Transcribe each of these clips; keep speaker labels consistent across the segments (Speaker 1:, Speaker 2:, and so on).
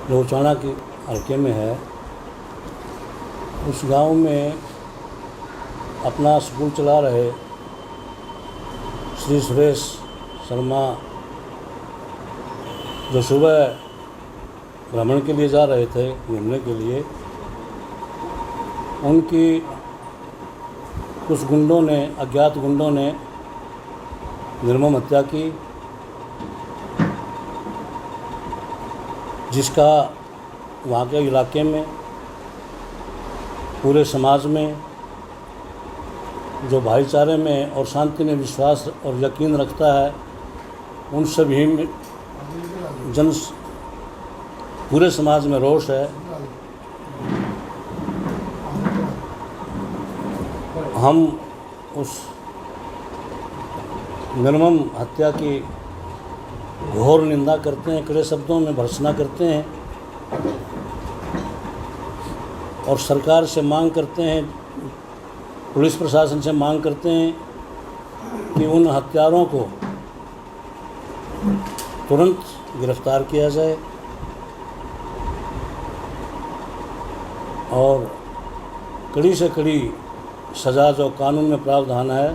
Speaker 1: जो उचाना के हल्के में है, उस गांव में अपना स्कूल चला रहे श्री सुरेश शर्मा, जो सुबह भ्रमण के लिए जा रहे थे, घूमने के लिए, उनकी कुछ गुंडों ने, अज्ञात गुंडों ने निर्मम हत्या की, जिसका वहाँ के इलाके में, पूरे समाज में, जो भाईचारे में और शांति में विश्वास और यकीन रखता है, उन सभी में पूरे समाज में रोष है। हम उस निर्मम हत्या की घोर निंदा करते हैं, कड़े शब्दों में भर्त्सना करते हैं और सरकार से मांग करते हैं, पुलिस प्रशासन से मांग करते हैं कि उन हत्यारों को तुरंत गिरफ्तार किया जाए और कड़ी से कड़ी सज़ा जो कानून में प्रावधान है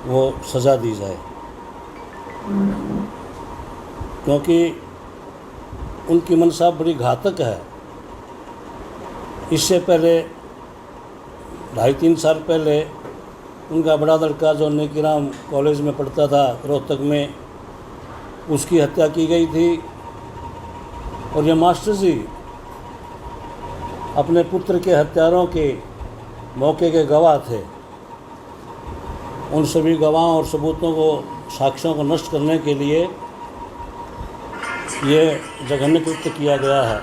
Speaker 1: वो सज़ा दी जाए, क्योंकि उनकी मनसा बड़ी घातक है। इससे पहले 2.5-3 साल पहले उनका बड़ा लड़का जो नेकीराम कॉलेज में पढ़ता था रोहतक में, उसकी हत्या की गई थी और ये मास्टर जी अपने पुत्र के हत्यारों के मौके के गवाह थे। उन सभी गवाहों और सबूतों को, साक्ष्यों को नष्ट करने के लिए ये जघन्य कृत्य किया गया है।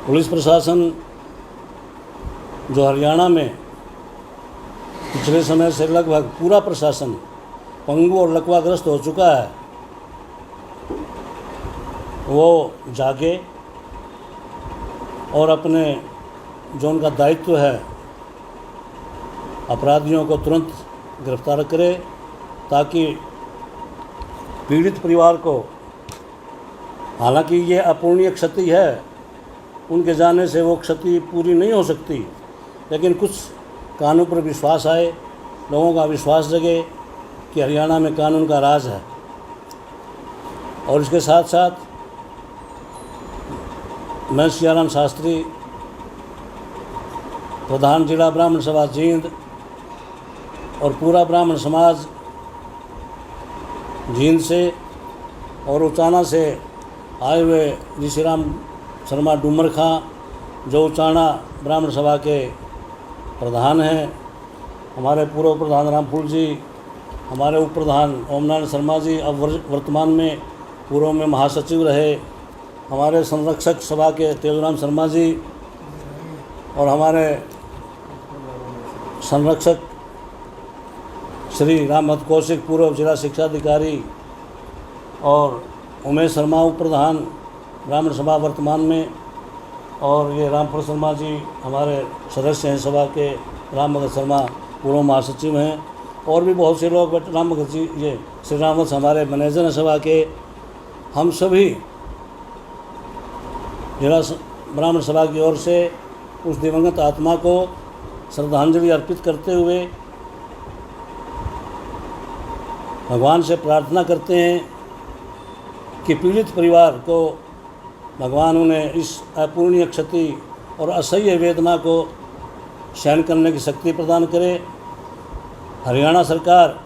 Speaker 1: पुलिस प्रशासन जो हरियाणा में पिछले समय से लगभग पूरा प्रशासन पंगु और लकवाग्रस्त हो चुका है, वो जागे और अपने जो उनका दायित्व है अपराधियों को तुरंत गिरफ्तार करे, ताकि पीड़ित परिवार को, हालांकि ये अपूर्णीय क्षति है, उनके जाने से वो क्षति पूरी नहीं हो सकती, लेकिन कुछ कानून पर विश्वास आए, लोगों का विश्वास जगे कि हरियाणा में कानून का राज है। और इसके साथ साथ मैं सियाराम शास्त्री, प्रधान जिला ब्राह्मण सभा जींद और पूरा ब्राह्मण समाज जींद से और उचाना से आए हुए ऋषिराम शर्मा डूमर खां, जो उचाना ब्राह्मण सभा के प्रधान हैं, हमारे पूर्व प्रधान रामफूल जी, हमारे उप प्रधान ओमनारायण शर्मा जी, अब वर्तमान में पूर्व में महासचिव रहे, हमारे संरक्षक सभा के तेलराम शर्मा जी और हमारे संरक्षक श्री रामभद्र कौशिक, पूर्व जिला शिक्षा अधिकारी, और उमेश शर्मा उप प्रधान ब्राह्मण सभा वर्तमान में, और ये रामफल शर्मा जी हमारे सदस्य हैं सभा के, रामभगत शर्मा पूर्व महासचिव हैं, और भी बहुत से लोग, रामभगत जी, ये श्री रामवत्स हमारे मैनेजर हैं सभा के। हम सभी जिला ब्राह्मण सभा की ओर से उस दिवंगत आत्मा को श्रद्धांजलि अर्पित करते हुए भगवान से प्रार्थना करते हैं कि पीड़ित परिवार को भगवान उन्हें इस अपूर्णीय क्षति और असह्य वेदना को सहन करने की शक्ति प्रदान करे। हरियाणा सरकार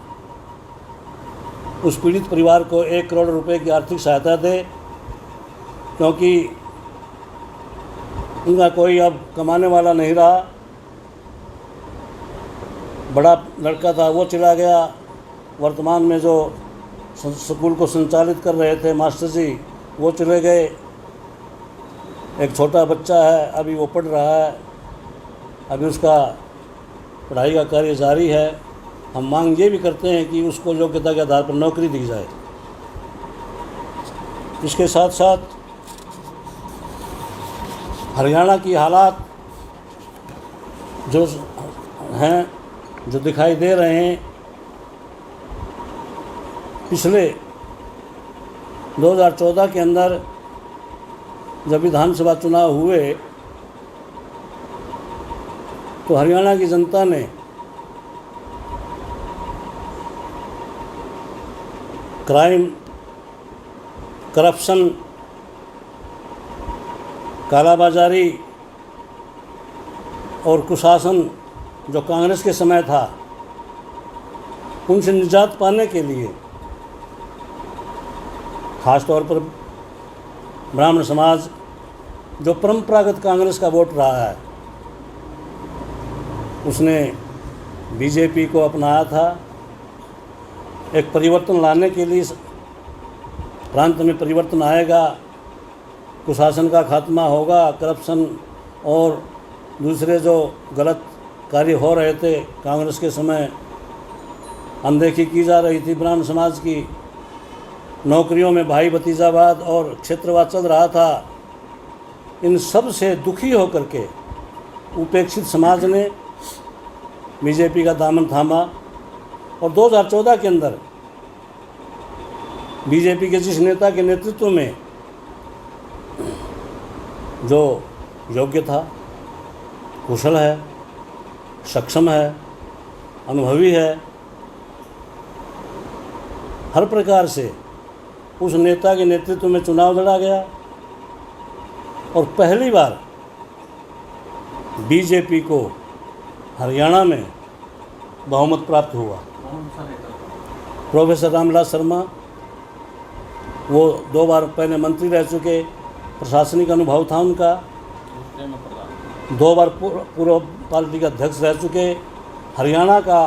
Speaker 1: उस पीड़ित परिवार को 1 करोड़ रुपए की आर्थिक सहायता दे, क्योंकि उनका कोई अब कमाने वाला नहीं रहा। बड़ा लड़का था वो चला गया, वर्तमान में जो स्कूल को संचालित कर रहे थे मास्टर जी वो चले गए, एक छोटा बच्चा है अभी वो पढ़ रहा है, अभी उसका पढ़ाई का कार्य जारी है। हम मांग ये भी करते हैं कि उसको योग्यता के आधार पर नौकरी दी जाए। इसके साथ साथ हरियाणा की हालात जो हैं, जो दिखाई दे रहे हैं, पिछले 2014 के अंदर जब विधानसभा चुनाव हुए तो हरियाणा की जनता ने क्राइम, करप्शन, कालाबाजारी और कुशासन जो कांग्रेस के समय था, उनसे निजात पाने के लिए ख़ास तौर पर ब्राह्मण समाज जो परंपरागत कांग्रेस का वोट रहा है, उसने बीजेपी को अपनाया था। एक परिवर्तन लाने के लिए प्रांत में परिवर्तन आएगा, कुशासन का खात्मा होगा, करप्शन और दूसरे जो गलत कार्य हो रहे थे कांग्रेस के समय, अनदेखी की जा रही थी ब्राह्मण समाज की, नौकरियों में भाई भतीजावाद और क्षेत्रवाद चल रहा था, इन सब से दुखी होकर के उपेक्षित समाज ने बीजेपी का दामन थामा और 2014 के अंदर बीजेपी के जिस नेता के नेतृत्व में जो योग्य था, कुशल है, सक्षम है, अनुभवी है, हर प्रकार से उस नेता के नेतृत्व में चुनाव लड़ा गया और पहली बार बीजेपी को हरियाणा में बहुमत प्राप्त हुआ। प्रोफेसर रामविलास शर्मा, वो 2 बार पहले मंत्री रह चुके, प्रशासनिक अनुभव था उनका, 2 बार पूर्व पार्टी का अध्यक्ष रह चुके, हरियाणा का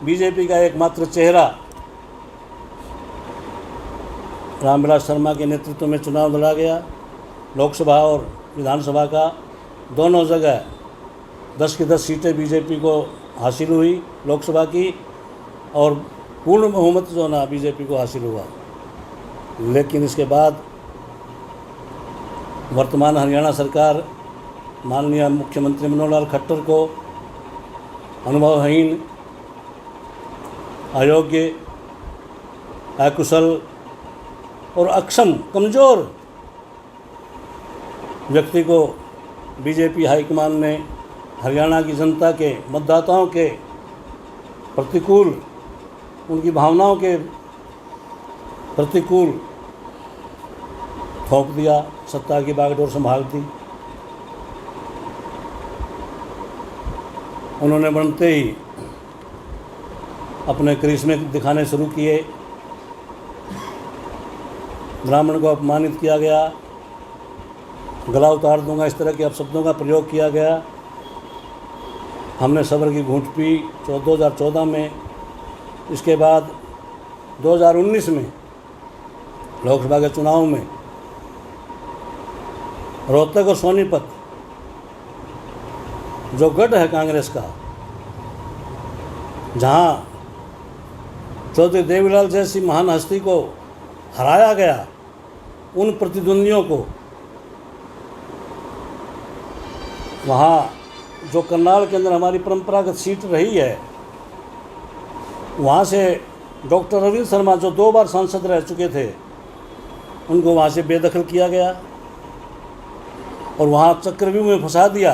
Speaker 1: बीजेपी का एकमात्र चेहरा रामविलास शर्मा के नेतृत्व में चुनाव लड़ा गया। लोकसभा और विधानसभा का दोनों जगह 10 की 10 सीटें बीजेपी को हासिल हुई लोकसभा की, और पूर्ण बहुमत जो ना बीजेपी को हासिल हुआ। लेकिन इसके बाद वर्तमान हरियाणा सरकार माननीय मुख्यमंत्री मनोहर लाल खट्टर को अनुभवहीन, अयोग्य, अकुशल और अक्षम, कमज़ोर व्यक्ति को बीजेपी हाईकमान ने हरियाणा की जनता के, मतदाताओं के प्रतिकूल, उनकी भावनाओं के प्रतिकूल थोप दिया, सत्ता की बागडोर संभाल दी। उन्होंने बनते ही अपने करिश्मे दिखाने शुरू किए। ब्राह्मण को अपमानित किया गया, गला उतार दूंगा, इस तरह के अपशब्दों का प्रयोग किया गया। हमने सब्र की घूंट पी 2014 में। इसके बाद 2019 में लोकसभा के चुनाव में रोहतक और सोनीपत जो गढ़ है कांग्रेस का, जहां चौधरी देवीलाल जैसी महान हस्ती को हराया गया, उन प्रतिद्वंदियों को वहाँ जो करनाल के अंदर हमारी परंपरागत सीट रही है, वहाँ से डॉक्टर रविंद्र शर्मा जो 2 बार सांसद रह चुके थे, उनको वहाँ से बेदखल किया गया और वहाँ चक्रव्यूह में फंसा दिया।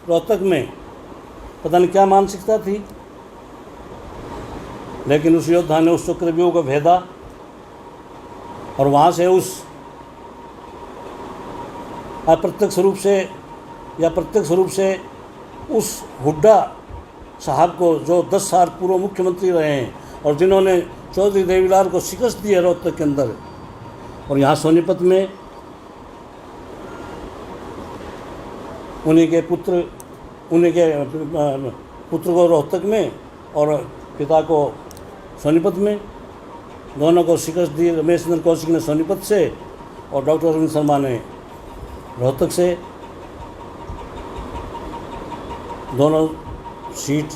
Speaker 1: रोहतक में पता नहीं क्या मानसिकता थी, लेकिन उस योद्धा ने उस चक्रव्यूह को भेदा और वहाँ से उस अप्रत्यक्ष रूप से या प्रत्यक्ष रूप से उस हुड्डा साहब को, जो 10 साल पूर्व मुख्यमंत्री रहे हैं और जिन्होंने चौधरी देवीलाल को शिकस्त दी है रोहतक के अंदर, और यहाँ सोनीपत में उन्हीं के पुत्र को रोहतक में और पिता को सोनीपत में, दोनों को शिकस्त दी रमेश चंद्र कौशिक ने सोनीपत से और डॉक्टर रविंद्र शर्मा ने रोहतक से। दोनों सीट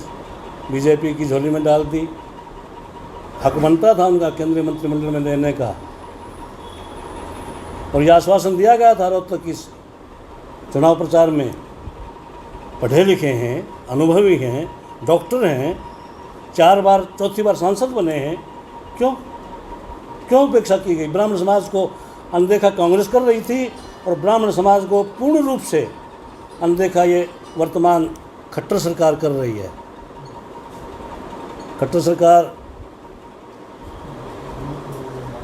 Speaker 1: बीजेपी की झोली में डाल दी। हक बनता था उनका केंद्रीय मंत्रिमंडल में लेने का, और यह आश्वासन दिया गया था रोहतक की चुनाव प्रचार में। पढ़े लिखे हैं, अनुभवी हैं, डॉक्टर हैं, 4 बार 4थी बार सांसद बने हैं, क्यों क्यों उपेक्षा की गई? ब्राह्मण समाज को अनदेखा कांग्रेस कर रही थी और ब्राह्मण समाज को पूर्ण रूप से अनदेखा ये वर्तमान खट्टर सरकार कर रही है। खट्टर सरकार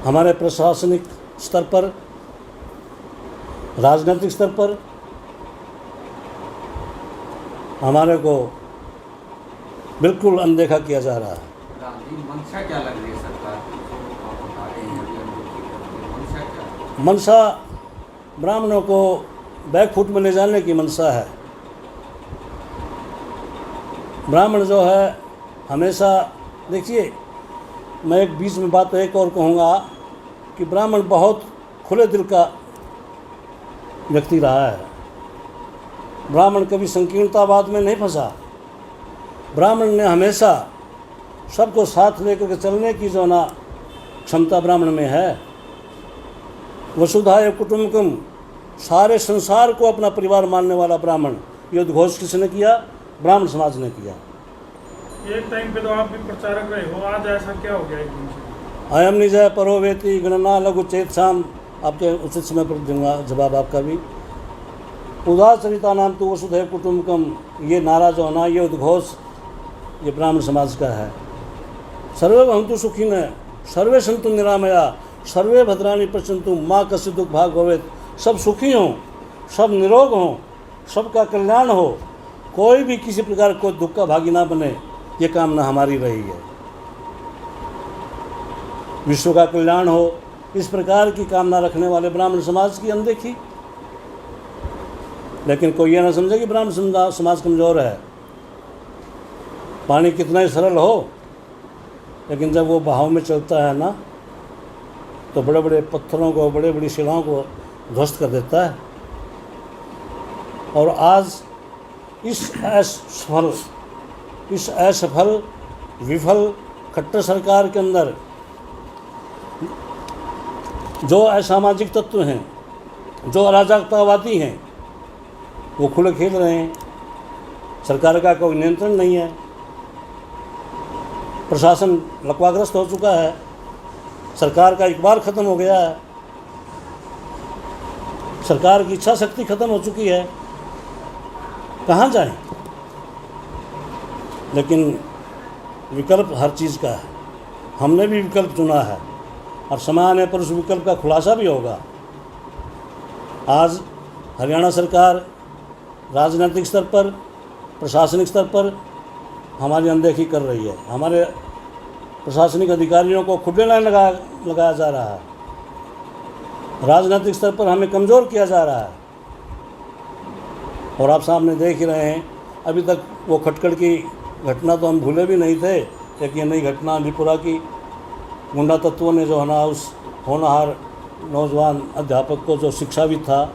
Speaker 1: हमारे प्रशासनिक स्तर पर, राजनीतिक स्तर पर हमारे को बिल्कुल अनदेखा किया जा रहा है।
Speaker 2: मंशा क्या लग रही है सरकार की?
Speaker 1: मंशा ब्राह्मणों को बैकफुट में ले जाने की मंशा है। ब्राह्मण जो है हमेशा, देखिए मैं एक बीच में बात एक और कहूँगा कि ब्राह्मण बहुत खुले दिल का व्यक्ति रहा है। ब्राह्मण कभी संकीर्णतावाद में नहीं फंसा। ब्राह्मण ने हमेशा सबको साथ लेकर के चलने की जो ना क्षमता ब्राह्मण में है। वसुधाय कुटुंबकम, सारे संसार को अपना परिवार मानने वाला ब्राह्मण, ये उद्घोष किसने किया? ब्राह्मण समाज ने किया।
Speaker 3: एक टाइम पे तो आप भी प्रचारक रहे हो, आज ऐसा क्या हो गया एकदम से?
Speaker 1: अयम निजय परोवेति गणना लघु चेतसाम, आपके उचित समय पर दूंगा जवाब आपका भी। उदाचरिता नाम तो वसुधैव कुटुंबकम, ये नारा जो होना, ये उद्घोष ये ब्राह्मण समाज का है। सर्वे भवन्तु सुखिनः, सर्वे सन्तु निरामया, सर्वे भद्राणि पश्यन्तु माँ कस्य दुख भाग भवेत्। सब सुखी हों, सब निरोग हों, सबका कल्याण हो, कोई भी किसी प्रकार को दुख का भागी ना बने, ये कामना हमारी रही है। विश्व का कल्याण हो, इस प्रकार की कामना रखने वाले ब्राह्मण समाज की अनदेखी। लेकिन कोई ये ना समझे कि ब्राह्मण समाज कमज़ोर है। पानी कितना ही सरल हो, लेकिन जब वो बहाव में चलता है ना, तो बड़े बड़े पत्थरों को, बड़े बड़ी शिलाओं को ध्वस्त कर देता है। और आज इस असफल विफल खट्टर सरकार के अंदर जो असामाजिक तत्व हैं, जो अराजकतावादी हैं, वो खुले खेल रहे हैं। सरकार का कोई नियंत्रण नहीं है। प्रशासन लकवाग्रस्त हो चुका है। सरकार का इकबाल खत्म हो गया है। सरकार की इच्छा शक्ति खत्म हो चुकी है। कहाँ जाएं? लेकिन विकल्प हर चीज़ का है। हमने भी विकल्प चुना है और समय आने पर उस विकल्प का खुलासा भी होगा। आज हरियाणा सरकार राजनीतिक स्तर पर, प्रशासनिक स्तर पर हमारी अनदेखी कर रही है। हमारे प्रशासनिक अधिकारियों को खुले लाइन लगाया जा रहा है। राजनीतिक स्तर पर हमें कमज़ोर किया जा रहा है। और आप सामने देख ही रहे हैं, अभी तक वो खटखड़ की घटना तो हम भूले भी नहीं थे। एक ये नई घटना अलीपुरा की, गुंडा तत्वों ने जो है ना, उस होनहार नौजवान अध्यापक को, जो शिक्षाविद था,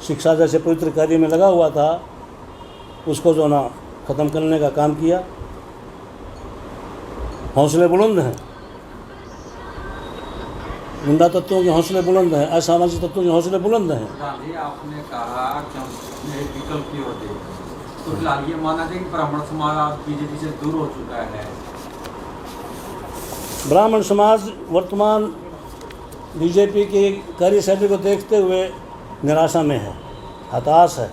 Speaker 1: शिक्षा जैसे पवित्र कार्य में लगा हुआ था, उसको जो ना ख़त्म करने का काम किया। हौसले बुलंद हैं, गुंडा तत्वों के हौसले बुलंद हैं, असामाजिक तत्वों के हौसले बुलंद हैं।
Speaker 2: गांधी, आपने कहा कि हम विकल्प की ओर देखें, तो फिलहाल ये माना जाए कि ब्राह्मण समाज आज बीजेपी से दूर हो चुका है।
Speaker 1: ब्राह्मण समाज वर्तमान बीजेपी की कार्यशैली को देखते हुए निराशा में है, हताश है।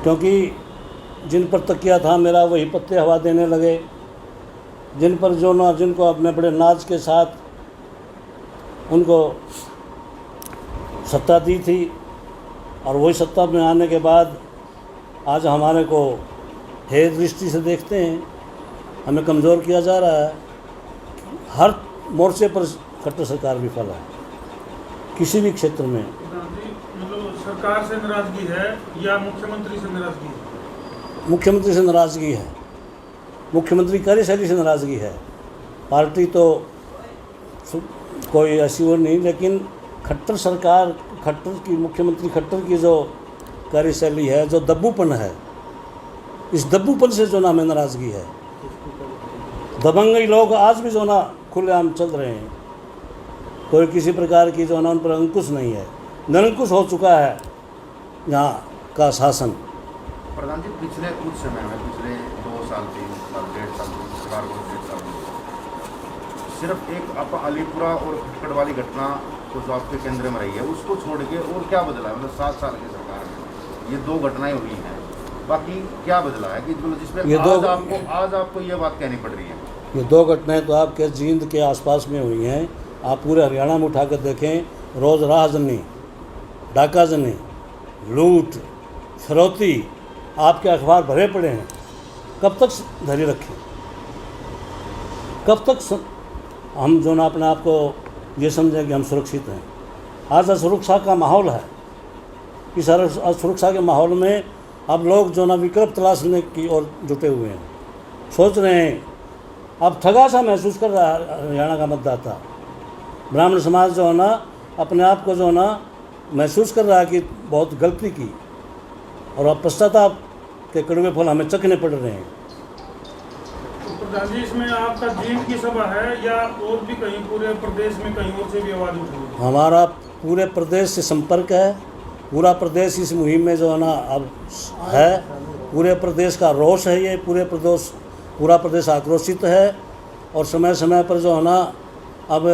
Speaker 1: क्योंकि जिन पर तकिया था मेरा, वही पत्ते हवा देने लगे। जिन पर जो ना, जिनको अपने बड़े नाज के साथ उनको सत्ता दी थी, और वही सत्ता में आने के बाद आज हमारे को हे दृष्टि से देखते हैं। हमें कमज़ोर किया जा रहा है। हर मोर्चे पर खट्टर सरकार विफल है, किसी भी क्षेत्र में।
Speaker 3: मतलब सरकार से नाराजगी है या मुख्यमंत्री से नाराजगी है?
Speaker 1: मुख्यमंत्री से नाराज़गी है, मुख्यमंत्री कार्यशैली से नाराज़गी है। पार्टी तो कोई ऐसी वो नहीं, लेकिन खट्टर सरकार, खट्टर की मुख्यमंत्री खट्टर की जो कार्यशैली है, जो दब्बूपन है, इस दब्बूपन से जो ना हमें नाराज़गी है। दबंगई लोग आज भी जो ना खुलेआम चल रहे हैं। कोई किसी प्रकार की जो ना उन पर अंकुश नहीं है, निरंकुश हो चुका है यहाँ का शासन।
Speaker 4: प्रधान जी, पिछले कुछ समय में, पिछले 2 साल 3 साल 1.5 साल सरकार को 1.5 साल सिर्फ एक आप अलीपुरा और खटखड़ वाली घटना तो जो आपके केंद्र में रही है उसको छोड़ के और क्या बदला है? मतलब 7 साल की सरकार में ये 2 घटनाएं हुई हैं, बाकी क्या बदला है कि मतलब जिसमें आज आपको ये बात कहनी पड़ रही है?
Speaker 1: ये 2 घटनाएं तो आपके जींद के आसपास में हुई हैं। आप पूरे हरियाणा में उठाकर देखें, रोज़ राहजनी, डाकाजनी, लूट, फिरौती, आपके अखबार भरे पड़े हैं। कब तक धैर्य रखें? कब तक हम जो ना अपने आप को ये समझें कि हम सुरक्षित हैं? आज असुरक्षा का माहौल है। इस असुरक्षा के माहौल में अब लोग जो ना विकल्प तलाशने की ओर जुटे हुए हैं, सोच रहे हैं। अब ठगा सा महसूस कर रहा है हरियाणा का मतदाता। ब्राह्मण समाज जो है ना अपने आप को जो है ना महसूस कर रहा है कि बहुत गलती की, और अब पश्चाताप के कड़वे फल हमें चखने पड़ रहे हैं।
Speaker 3: तो प्रधान जी, इसमें आपका जींद की सभा है या और भी कहीं पूरे प्रदेश में कहीं और से भी आवाज़ उठ रही है?
Speaker 1: हमारा पूरे प्रदेश से संपर्क है। पूरा प्रदेश इस मुहिम में जो है ना अब है। पूरे प्रदेश का रोष है ये। पूरा प्रदेश आक्रोशित है, और समय समय पर जो है ना अब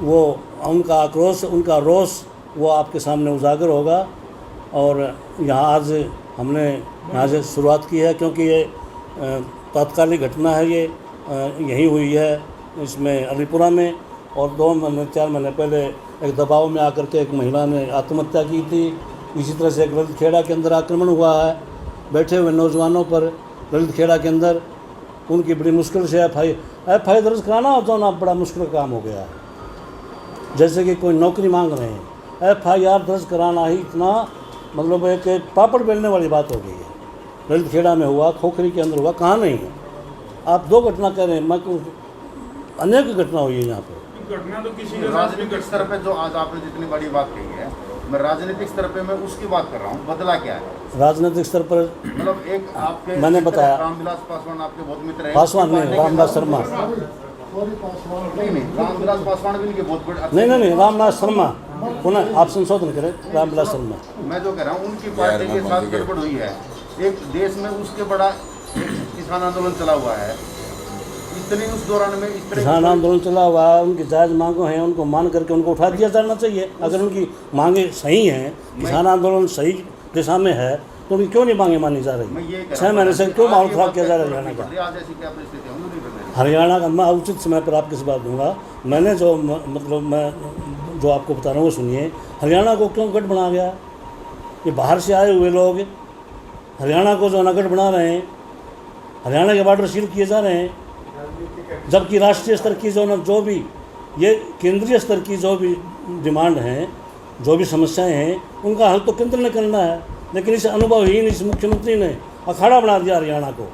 Speaker 1: वो उनका आक्रोश, उनका रोष वो आपके सामने उजागर होगा। और यहाँ आज हमने यहाँ से शुरुआत की है, क्योंकि ये तात्कालिक घटना है। ये यहीं हुई है, इसमें अलीपुरा में। और 2-4 महीने पहले एक दबाव में आकर के एक महिला ने आत्महत्या की थी। इसी तरह से एक ललित खेड़ा के अंदर आक्रमण हुआ है बैठे हुए नौजवानों पर। ललित खेड़ा के अंदर उनकी बड़ी मुश्किल से एफ आई दर्ज कराना होता ना बड़ा मुश्किल काम हो गया है। जैसे कि कोई नौकरी मांग रहे हैं, FIR दर्ज कराना ही इतना मतलब एक पापड़ बेलने वाली बात हो गई है। ललित खेड़ा में हुआ, खोखरी के अंदर हुआ, कहाँ नहीं है। आप 2 घटना कह रहे हैं, मैं अनेक घटना हुई है यहाँ पर।
Speaker 3: घटना तो किसी के
Speaker 4: राजनीतिक स्तर पे जो आज आपने जितनी बड़ी बात कही है, मैं राजनीतिक स्तर पे मैं उसकी बात कर रहा हूँ। बदला क्या है
Speaker 1: राजनीतिक स्तर पर?
Speaker 4: मतलब एक आपके
Speaker 1: मैंने बताया
Speaker 4: रामविलास पासवान आपके बहुत मित्र हैं।
Speaker 1: पासवान नहीं, रामविलास शर्मा।
Speaker 4: नहीं, रामविलास पासवान भी इनके बहुत बड़े
Speaker 1: नहीं, रामविलास शर्मा। पुनः आप संशोधन करें, रामविलास शर्मा।
Speaker 4: मैं जो कह रहा हूँ उनकी पार्टी के साथ गड़बड़ हुई है। एक देश में उसके बड़ा किसान आंदोलन चला हुआ है। इतने उस दौरान में इस तरह
Speaker 1: किसान आंदोलन चला हुआ है, उनकी जायज़ मांगों हैं, उनको मान करके उनको उठा दिया जाना चाहिए। अगर उनकी मांगे सही हैं, किसान आंदोलन सही दिशा में है, तो उनकी क्यों नहीं मांगे मानी जा रही? 6 महीने से क्यों माहौल खराब किया जा रहा है हरियाणा का? हरियाणा का मैं उचित समय पर आपकी से बात दूंगा। मैंने जो मतलब मैं जो आपको बता रहा हूँ वो सुनिए। हरियाणा को क्यों गढ़ बना गया? ये बाहर से आए हुए लोग हरियाणा को जो नगढ़ बना रहे हैं, हरियाणा के बॉर्डर सील किए जा रहे हैं, जबकि राष्ट्रीय स्तर की जो भी ये केंद्रीय स्तर की जो भी डिमांड हैं, जो भी समस्याएं हैं, उनका हल तो केंद्र ने करना है। लेकिन इस अनुभवहीन इस मुख्यमंत्री ने अखाड़ा बना दिया हरियाणा को।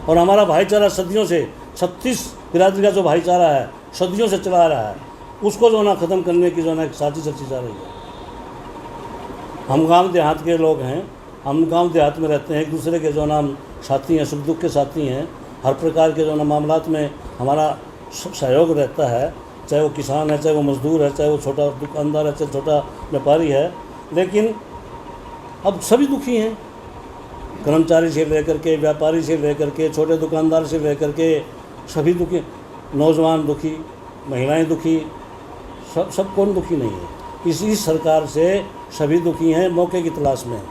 Speaker 1: और हमारा भाईचारा सदियों से 36 बिरादरी का जो भाईचारा है सदियों से चला रहा है, उसको जो ना ख़त्म करने की जो ना एक साजिश रची जा रही है। हम गांव देहात के लोग हैं, हम गांव देहात में रहते हैं, एक दूसरे के जो नाम साथी हैं, सुख दुख के साथी हैं। हर प्रकार के जो ना मामलात में हमारा सहयोग रहता है, चाहे वो किसान है, चाहे वो मजदूर है, चाहे वो छोटा दुकानदार है, चाहे छोटा व्यापारी है। लेकिन अब सभी दुखी हैं, कर्मचारी से लेकर के, व्यापारी से लेकर के, छोटे दुकानदार से लेकर के सभी दुखी। नौजवान दुखी, महिलाएं दुखी, सब कौन दुखी नहीं है? इसी सरकार से सभी दुखी हैं, मौके की तलाश में।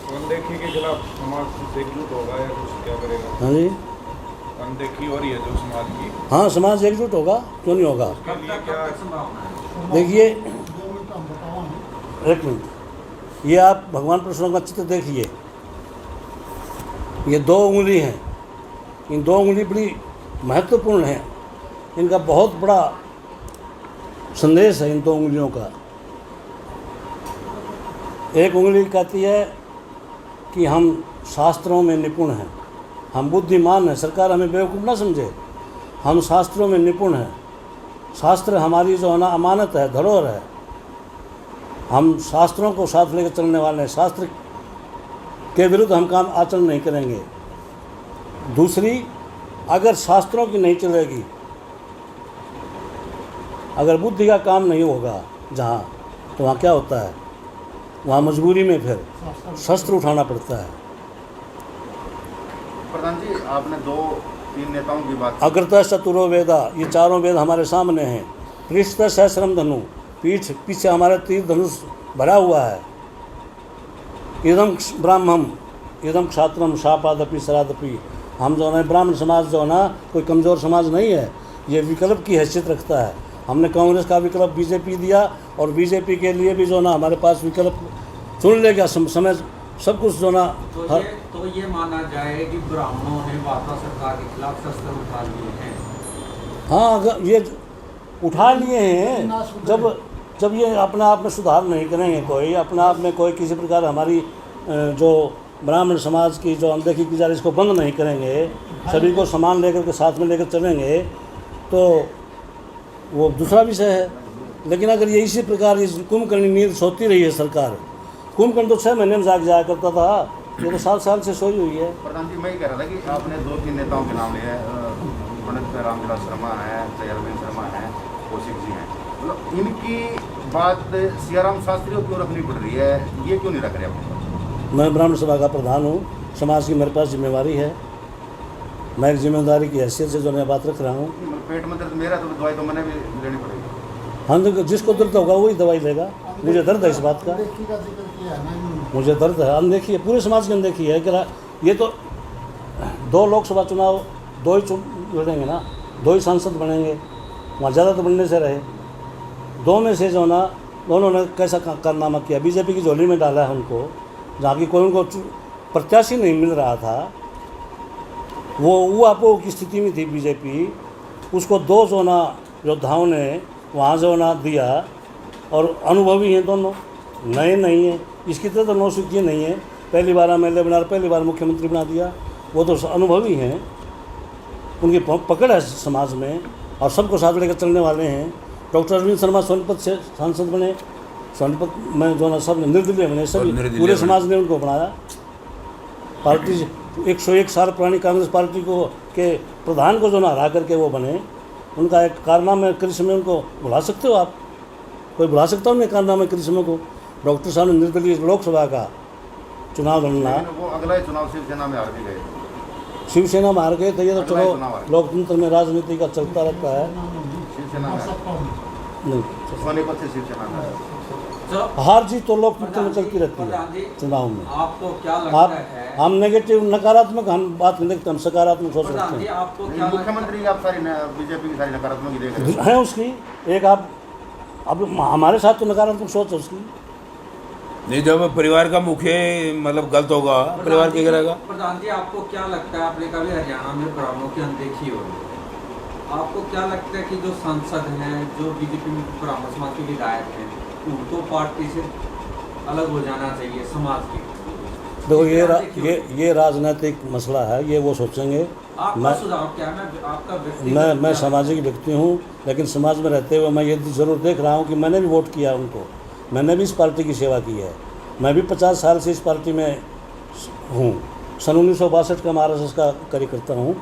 Speaker 5: अनदेखी के खिलाफ समाज एकजुट होगा या कुछ क्या करेगा?
Speaker 1: हाँ जी,
Speaker 5: अनदेखी हो रही है जो समाज की।
Speaker 1: हाँ, समाज एकजुट होगा, क्यों नहीं होगा?
Speaker 2: कब तक संभावना है?
Speaker 1: देखिए, एक मिनट, ये आप भगवान परशुराम का चित्र देखिए। ये 2 उंगली हैं, इन 2 उंगली बड़ी महत्वपूर्ण है। इनका बहुत बड़ा संदेश है इन 2 उंगलियों का। एक उंगली कहती है कि हम शास्त्रों में निपुण हैं, हम बुद्धिमान हैं, सरकार हमें बेवकूफ़ ना समझे, हम शास्त्रों में निपुण हैं। शास्त्र हमारी जो है ना अमानत है, धरोहर है। हम शास्त्रों को साथ लेकर चलने वाले हैं, शास्त्र के विरुद्ध हम काम आचरण नहीं करेंगे। दूसरी, अगर शास्त्रों की नहीं चलेगी, अगर बुद्धि का काम नहीं होगा जहाँ, तो वहाँ क्या होता है? वहाँ मजबूरी में फिर शस्त्र उठाना पड़ता है।
Speaker 4: प्रधान जी, आपने 2 तीन नेताओं की बात
Speaker 1: अग्रतः चतुरो वेदा, ये चारों वेद हमारे सामने हैं। पृष्ठतः सहस्रम धनु, पीछे हमारे तीर धनुष भरा हुआ है। इदम ब्राह्मण इदम क्षात्रम शापादपि सरादपि, हम जो है ब्राह्मण समाज जो है ना कोई कमज़ोर समाज नहीं है, ये विकल्प की हैसियत रखता है। हमने कांग्रेस का विकल्प बीजेपी दिया और बीजेपी के लिए भी जो ना हमारे पास विकल्प चुन लेगा समय सब कुछ जो ना।
Speaker 2: तो ये माना जाए कि ब्राह्मणों ने भाजपा सरकार के खिलाफ शस्त्र उठा लिए हैं।
Speaker 1: हाँ, अगर ये उठा लिए हैं, जब ये अपने आप में सुधार नहीं करेंगे, कोई अपने आप में कोई किसी प्रकार हमारी जो ब्राह्मण समाज की जो अनदेखी की जा रही इसको बंद नहीं करेंगे, सभी को समान लेकर के साथ में लेकर चलेंगे, तो वो दूसरा विषय है। लेकिन अगर ये इसी प्रकार इस कुंभकर्ण नींद सोती रही है सरकार, कुंभकर्ण तो 6 महीने में जाया करता था, ये तो 7 साल से सोई हुई है।
Speaker 4: प्रधान जी, मैं ये कह रहा था कि आपने 2-3 नेताओं के नाम लिए, पंडित रामविलास शर्मा हैं, अरविंद शर्मा हैं, कौशिक जी हैं, मतलब इनकी बात सियाराम शास्त्री क्यों रखनी पड़ रही है, ये क्यों नहीं रख रहे आप?
Speaker 1: मैं ब्राह्मण सभा का प्रधान हूँ, समाज की मेरे पास जिम्मेवारी है, मैं एक जिम्मेदारी की हैसियत से जो मैं बात रख रहा हूँ।
Speaker 4: पेट में दर्द मेरा तो दवाई तो मैंने भी लेनी पड़ेगी।
Speaker 1: हाँ, तो जिसको दर्द होगा वही दवाई लेगा। मुझे दर्द है इस बात का, मुझे दर्द है। अनदेखी है, पूरे समाज की अनदेखी है कि ये तो 2 लोकसभा चुनाव 2 ही लड़ेंगे ना, 2 ही सांसद बनेंगे, वहाँ ज़्यादा तो बनने से रहे। 2 में से जो ना दोनों ने कैसा कारनामा किया, बीजेपी की झोली में डाला है उनको, जहाँ की कोई उनको प्रत्याशी नहीं मिल रहा था, वो आपो की स्थिति में थी बीजेपी, उसको 2 जो ना योद्धाओं ने वहाँ जो ना दिया, और अनुभवी हैं दोनों, नए नहीं हैं, इसकी तरह तो नौसिखिए नहीं है, पहली बार MLA बना, पहली बार मुख्यमंत्री बना दिया, वो तो अनुभवी हैं, उनकी पकड़ है समाज में और सबको साथ लेकर चलने वाले हैं। डॉक्टर अरविंद शर्मा सोनीपत से सांसद बने, सोनीपत में जो ना सब निर्दलीय बने, सभी पूरे समाज ने उनको बनाया। पार्टी 101 साल पुरानी कांग्रेस पार्टी को के प्रधान को जो ना हरा करके वो बने, उनका एक कारनामे करिश्मे उनको भुला सकते हो आप? कोई भुला सकता हो उनके कारनामे करिश्मे को? डॉक्टर साहब ने निर्दलीय लोकसभा का चुनाव लड़ना,
Speaker 4: वो अगला चुनाव शिवसेना में हार भी गए,
Speaker 1: शिवसेना में हार गए थे। ये तो चलो लोकतंत्र में राजनीति का चलता रहता है।
Speaker 4: शिवसेना
Speaker 1: नहीं,
Speaker 4: सोनीपत से शिवसेना में
Speaker 1: हार जीत तो लोकतंत्र में चलती रहती है चुनाव में।
Speaker 2: आपको क्या लगता है?
Speaker 1: हम नेगेटिव नकारात्मक हम बात नहीं देखते, हम सकारात्मक सोच रखते हैं।
Speaker 2: आपको क्या
Speaker 4: मुख्यमंत्री आप सारी बीजेपी की सारी नकारात्मक ही देख रहे
Speaker 1: हैं उसकी एक आप अब हमारे साथ तो नकारात्मक सोच है उसकी
Speaker 6: नहीं। जब परिवार का मुख्य मतलब गलत होगा, परिवार क्या करेगा?
Speaker 2: प्रधान जी, आपको क्या लगता है, आपने कभी हरियाणा में ब्राह्मणों की अनदेखी हो रही है, आपको क्या लगता है कि जो सांसद हैं, जो बीजेपी में ब्राह्मण समाज के विधायक हैं, उनको पार्टी से अलग हो जाना चाहिए समाज की?
Speaker 1: देखो, ये राजनीतिक मसला है, ये वो सोचेंगे।
Speaker 2: आपका सुझाव क्या है? आपका
Speaker 1: मैं सामाजिक व्यक्ति हूँ, लेकिन समाज में रहते हुए मैं ये ज़रूर देख रहा हूँ कि मैंने भी वोट किया उनको, मैंने भी इस पार्टी की सेवा की है। मैं भी 50 साल से इस पार्टी में हूँ, सन 1962 का RSS का कार्यकर्ता हूँ।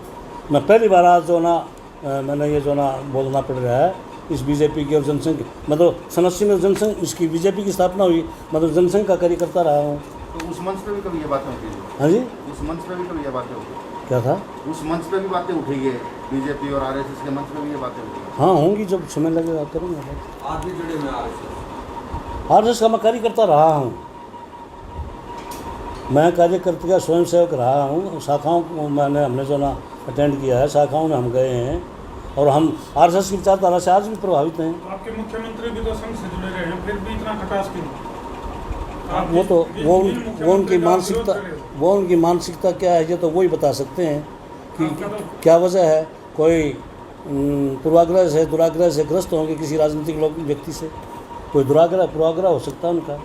Speaker 1: मैं पहली बार आज जो ना मैंने ये जो ना बोलना पड़ रहा है इस बीजेपी की और जनसंघ, मतलब 87 में जनसंघ इसकी बीजेपी की स्थापना हुई, मतलब जनसंघ का कार्यकर्ता रहा हूँ।
Speaker 4: तो उस मंच पे भी कभी ये बातें उठी?
Speaker 1: हाँ जी,
Speaker 4: उस मंच पे भी कभी ये बातें उठी?
Speaker 1: क्या था?
Speaker 4: उस मंच पे भी बातें उठी है, बीजेपी और RSS के मंच पे भी ये बातें उठी?
Speaker 1: हाँ, होंगी, जब समय लगेगा करूँगा।
Speaker 2: आप भी जुड़े हुए
Speaker 1: RSS का मैं कार्यकर्ता रहा हूँ, मैं कार्यकर्ता का स्वयंसेवक रहा हूँ। शाखाओं को हमने जो ना अटेंड किया है, शाखाओं में हम गए हैं और हम RSS की विचारधारा से आज भी प्रभावित हैं।
Speaker 3: आपके मुख्यमंत्री भी तो संघ से जुड़े रहे हैं, फिर भी इतना खटास क्यों?
Speaker 1: वो उनकी मानसिकता क्या है, ये तो वही बता सकते हैं कि क्या वजह है। कोई पूर्वाग्रह से दुराग्रह से ग्रस्त होंगे किसी राजनीतिक व्यक्ति से, कोई पूर्वाग्रह हो सकता है उनका।